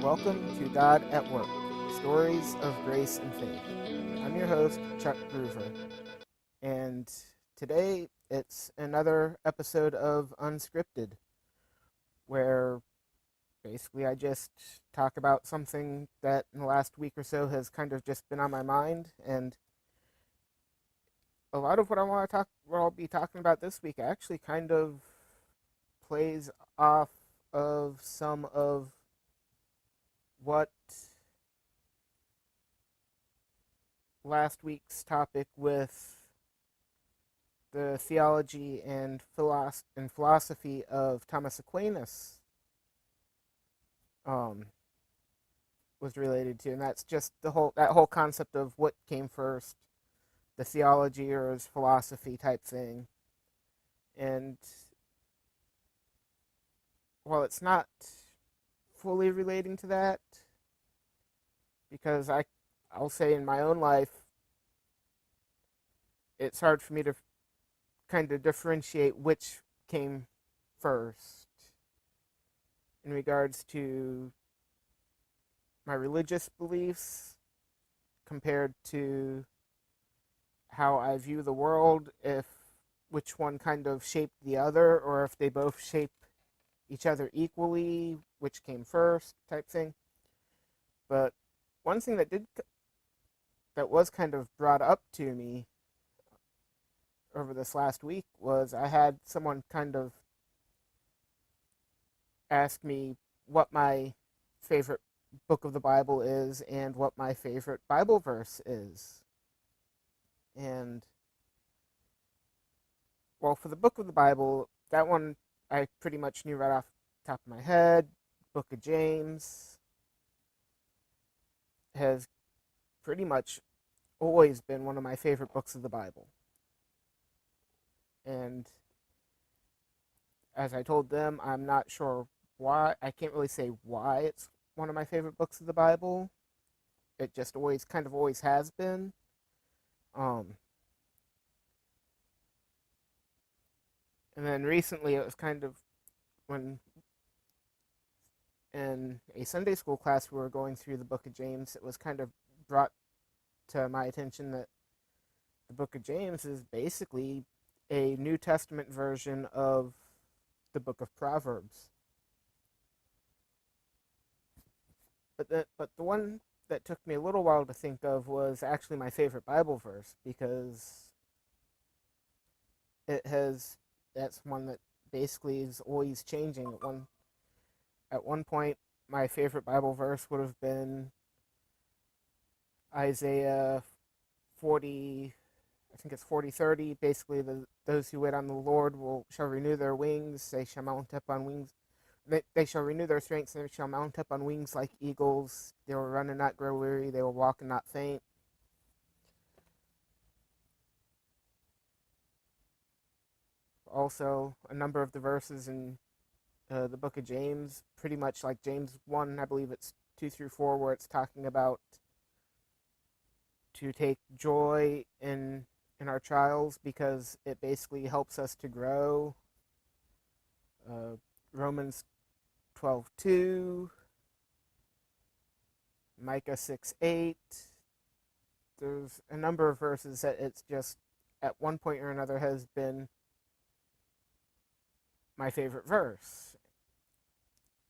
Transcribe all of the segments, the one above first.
Welcome to God at Work, Stories of Grace and Faith. I'm your host, Chuck Groover, and today it's another episode of Unscripted, where basically I just talk about something that in the last week or so has kind of just been on my mind, and a lot of what I'll be talking about this week actually kind of plays off of some of what last week's topic with the theology and philosophy of Thomas Aquinas um, was related to, and that's just that whole concept of what came first, the theology or his philosophy type thing. And while it's not fully relating to that, because I'll say in my own life, it's hard for me to kind of differentiate which came first in regards to my religious beliefs compared to how I view the world, if which one kind of shaped the other, or if they both shape each other equally, which came first type thing. But one thing that was kind of brought up to me over this last week was I had someone kind of ask me what my favorite book of the Bible is and what my favorite Bible verse is. And, well, for the book of the Bible, that one I pretty much knew right off the top of my head. Book of James has pretty much always been one of my favorite books of the Bible. And as I told them, I'm not sure why. I can't really say why it's one of my favorite books of the Bible. It just always has been. And then recently it was kind of when in a Sunday school class we were going through the book of James, it was kind of brought to my attention that the book of James is basically a New Testament version of the book of Proverbs. But the one that took me a little while to think of was actually my favorite Bible verse, because that's one that basically is always changing. At one point my favorite Bible verse would have been Isaiah 40, I think it's 40:30. Basically, those who wait on the Lord shall renew their wings. They shall mount up on wings. They shall renew their strength, and they shall mount up on wings like eagles. They will run and not grow weary. They will walk and not faint. Also, a number of the verses in the book of James, pretty much like James 1, I believe it's 2 through 4, where it's talking about to take joy in our trials because it basically helps us to grow. Romans 12:2, Micah 6:8. There's a number of verses that it's just at one point or another has been my favorite verse.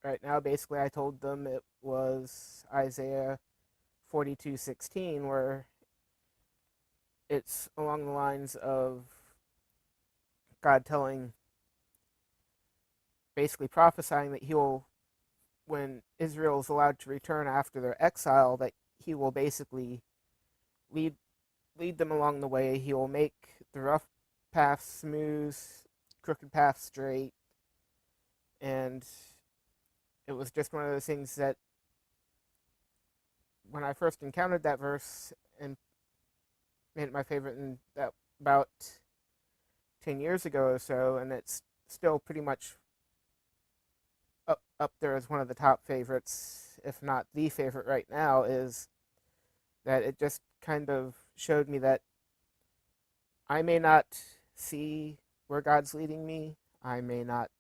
Right now, basically, I told them it was Isaiah 42:16, where it's along the lines of God basically prophesying that when Israel is allowed to return after their exile, that he will basically lead them along the way. He will make the rough path smooth, crooked path straight. And it was just one of those things that when I first encountered that verse and made it my favorite, and that about 10 years ago or so, and it's still pretty much up there as one of the top favorites, if not the favorite right now, is that it just kind of showed me that I may not see where God's leading me. I may not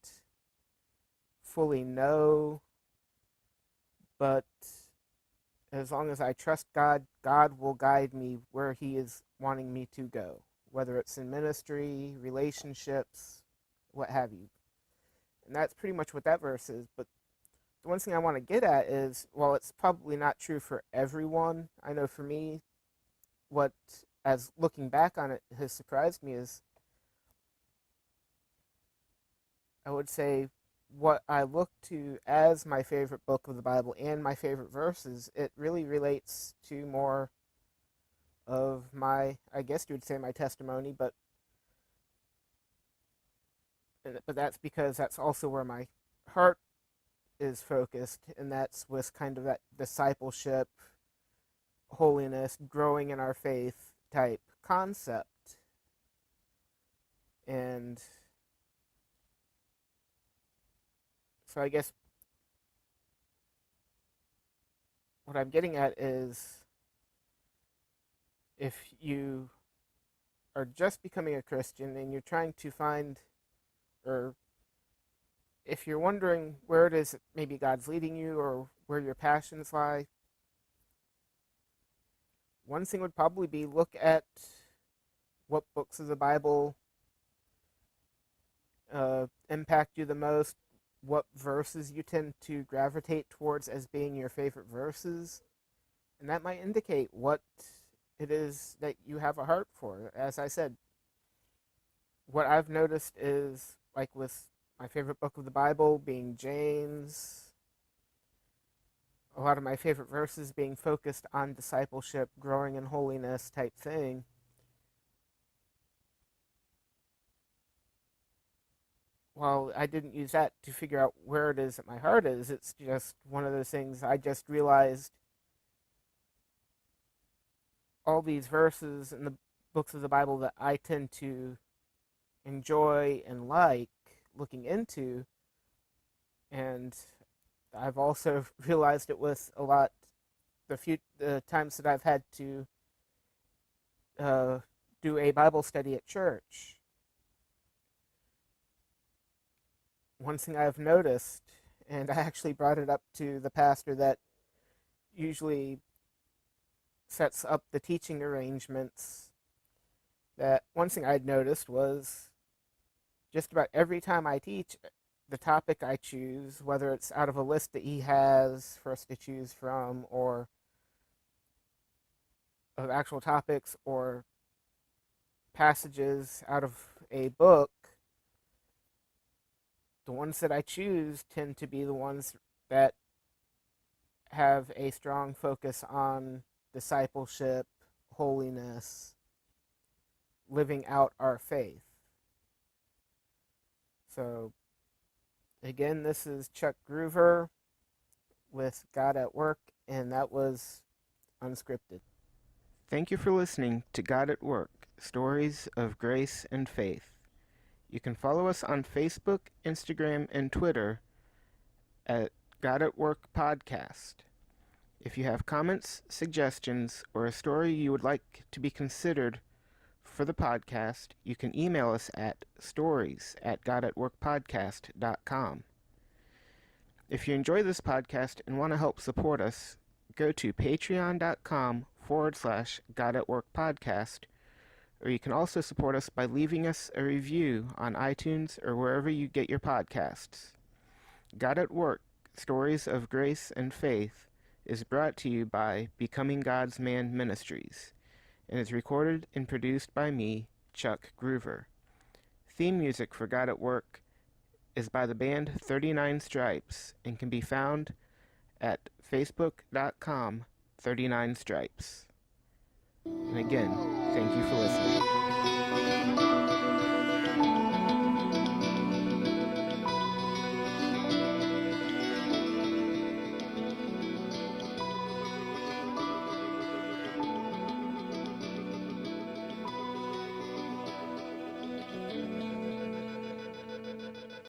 fully know but as long as I trust God, God will guide me where He is wanting me to go, whether it's in ministry, relationships, what have you. And that's pretty much what that verse is. But the one thing I want to get at is, while it's probably not true for everyone, I know for me, what, as looking back on it, has surprised me is, I would say, what I look to as my favorite book of the Bible and my favorite verses, it really relates to more of my, I guess you would say, my testimony, but that's because that's also where my heart is focused, and that's with kind of that discipleship, holiness, growing in our faith type concept. And so I guess what I'm getting at is, if you are just becoming a Christian and you're trying to find, or if you're wondering where it is that maybe God's leading you or where your passions lie, one thing would probably be look at what books of the Bible impact you the most, what verses you tend to gravitate towards as being your favorite verses, and that might indicate what it is that you have a heart for. As I said, what I've noticed is, like with my favorite book of the Bible being James, a lot of my favorite verses being focused on discipleship, growing in holiness type thing. While I didn't use that to figure out where it is that my heart is, it's just one of those things I just realized all these verses in the books of the Bible that I tend to enjoy and like looking into, and I've also realized it with a lot the times that I've had to do a Bible study at church. One thing I've noticed, and I actually brought it up to the pastor that usually sets up the teaching arrangements, that one thing I'd noticed was just about every time I teach, the topic I choose, whether it's out of a list that he has for us to choose from, or of actual topics, or passages out of a book, the ones that I choose tend to be the ones that have a strong focus on discipleship, holiness, living out our faith. So, again, this is Chuck Groover with God at Work, and that was Unscripted. Thank you for listening to God at Work, Stories of Grace and Faith. You can follow us on Facebook, Instagram, and Twitter at God at Work Podcast. If you have comments, suggestions, or a story you would like to be considered for the podcast, you can email us at stories@godatworkpodcast.com. If you enjoy this podcast and want to help support us, go to patreon.com/GodAtWorkPodcast, or you can also support us by leaving us a review on iTunes or wherever you get your podcasts. God at Work, Stories of Grace and Faith is brought to you by Becoming God's Man Ministries, and is recorded and produced by me, Chuck Groover. Theme music for God at Work is by the band 39 Stripes and can be found at facebook.com/39stripes. And again, thank you for listening.